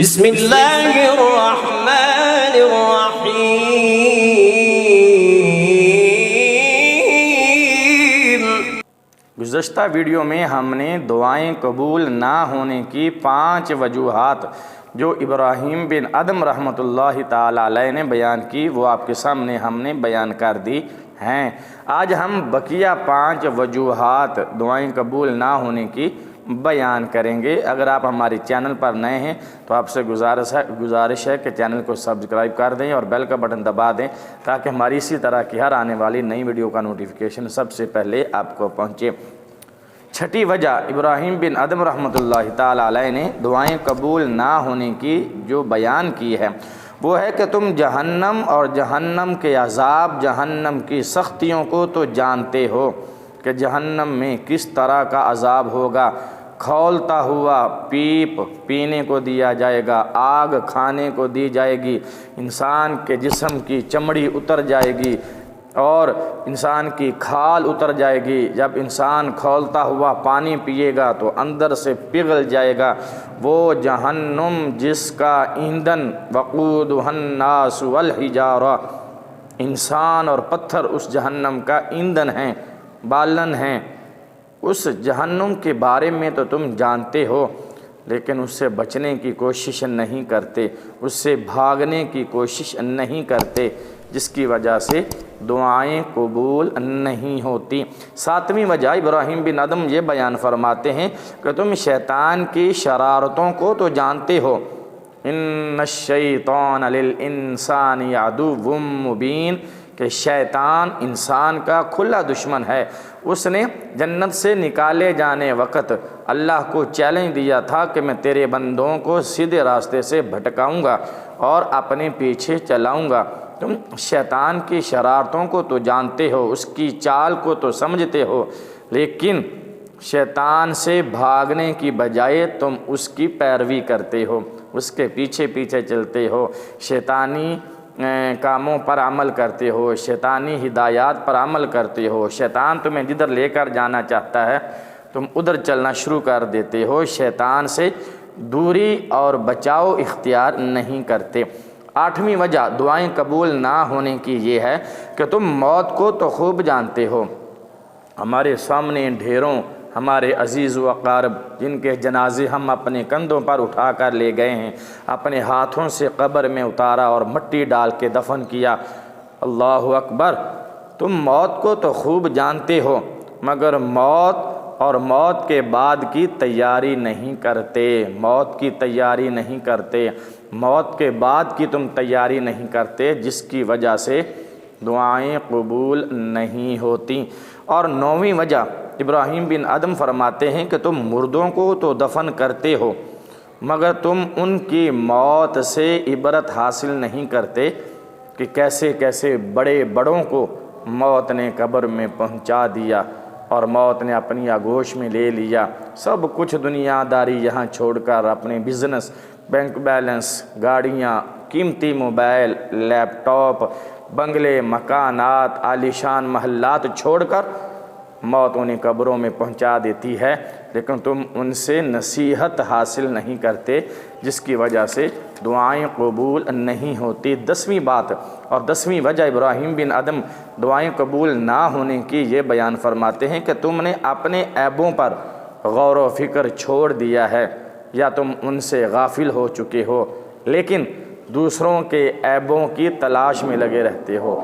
بسم اللہ الرحمن الرحیم۔ گزشتہ ویڈیو میں ہم نے دعائیں قبول نہ ہونے کی 5 وجوہات جو ابراہیم بن ادم رحمۃ اللہ تعالیٰ علیہ نے بیان کی وہ آپ کے سامنے ہم نے بیان کر دی ہیں۔ آج ہم بقیہ 5 وجوہات دعائیں قبول نہ ہونے کی بیان کریں گے۔ اگر آپ ہمارے چینل پر نئے ہیں تو آپ سے گزارش ہے کہ چینل کو سبسکرائب کر دیں اور بیل کا بٹن دبا دیں تاکہ ہماری اسی طرح کی ہر آنے والی نئی ویڈیو کا نوٹیفیکیشن سب سے پہلے آپ کو پہنچے۔ چھٹی وجہ ابراہیم بن ادم رحمۃ اللہ تعالیٰ علیہ نے دعائیں قبول نہ ہونے کی جو بیان کی ہے وہ ہے کہ تم جہنم اور جہنم کے عذاب، جہنم کی سختیوں کو تو جانتے ہو کہ جہنم میں کس طرح کا عذاب ہوگا۔ کھولتا ہوا پیپ پینے کو دیا جائے گا، آگ کھانے کو دی جائے گی، انسان کے جسم کی چمڑی اتر جائے گی اور انسان کی کھال اتر جائے گی۔ جب انسان کھولتا ہوا پانی پیے گا تو اندر سے پگھل جائے گا۔ وہ جہنم جس کا ایندھن وقودھا الناس والحجارہ، انسان اور پتھر اس جہنم کا ایندھن ہیں، بالن ہیں۔ اس جہنم کے بارے میں تو تم جانتے ہو لیکن اس سے بچنے کی کوشش نہیں کرتے، اس سے بھاگنے کی کوشش نہیں کرتے، جس کی وجہ سے دعائیں قبول نہیں ہوتی۔ 7ویں وجہ ابراہیم بن ادم یہ بیان فرماتے ہیں کہ تم شیطان کی شرارتوں کو تو جانتے ہو۔ ان الشیطان للانسان عدو مبین، کہ شیطان انسان کا کھلا دشمن ہے۔ اس نے جنت سے نکالے جانے وقت اللہ کو چیلنج دیا تھا کہ میں تیرے بندوں کو سیدھے راستے سے بھٹکاؤں گا اور اپنے پیچھے چلاؤں گا۔ تم شیطان کی شرارتوں کو تو جانتے ہو، اس کی چال کو تو سمجھتے ہو، لیکن شیطان سے بھاگنے کی بجائے تم اس کی پیروی کرتے ہو، اس کے پیچھے پیچھے چلتے ہو، شیطانی کاموں پر عمل کرتے ہو، شیطانی ہدایات پر عمل کرتے ہو۔ شیطان تمہیں جدھر لے کر جانا چاہتا ہے تم ادھر چلنا شروع کر دیتے ہو، شیطان سے دوری اور بچاؤ اختیار نہیں کرتے۔ 8ویں وجہ دعائیں قبول نہ ہونے کی یہ ہے کہ تم موت کو تو خوب جانتے ہو۔ ہمارے سامنے ڈھیروں ہمارے عزیز و اقارب جن کے جنازے ہم اپنے کندھوں پر اٹھا کر لے گئے ہیں، اپنے ہاتھوں سے قبر میں اتارا اور مٹی ڈال کے دفن کیا۔ اللہ اکبر! تم موت کو تو خوب جانتے ہو مگر موت اور موت کے بعد کی تیاری نہیں کرتے، موت کی تیاری نہیں کرتے، موت کے بعد کی تم تیاری نہیں کرتے، جس کی وجہ سے دعائیں قبول نہیں ہوتی۔ اور 9ویں وجہ ابراہیم بن ادم فرماتے ہیں کہ تم مردوں کو تو دفن کرتے ہو مگر تم ان کی موت سے عبرت حاصل نہیں کرتے کہ کیسے کیسے بڑے بڑوں کو موت نے قبر میں پہنچا دیا اور موت نے اپنی آغوش میں لے لیا۔ سب کچھ دنیا داری یہاں چھوڑ کر اپنے بزنس، بینک بیلنس، گاڑیاں، قیمتی موبائل، لیپ ٹاپ، بنگلے، مکانات، عالیشان محلات چھوڑ کر موت انہیں قبروں میں پہنچا دیتی ہے، لیکن تم ان سے نصیحت حاصل نہیں کرتے، جس کی وجہ سے دعائیں قبول نہیں ہوتی۔ 10ویں بات اور 10ویں وجہ ابراہیم بن ادم دعائیں قبول نہ ہونے کی یہ بیان فرماتے ہیں کہ تم نے اپنے عیبوں پر غور و فکر چھوڑ دیا ہے یا تم ان سے غافل ہو چکے ہو لیکن دوسروں کے عیبوں کی تلاش میں لگے رہتے ہو۔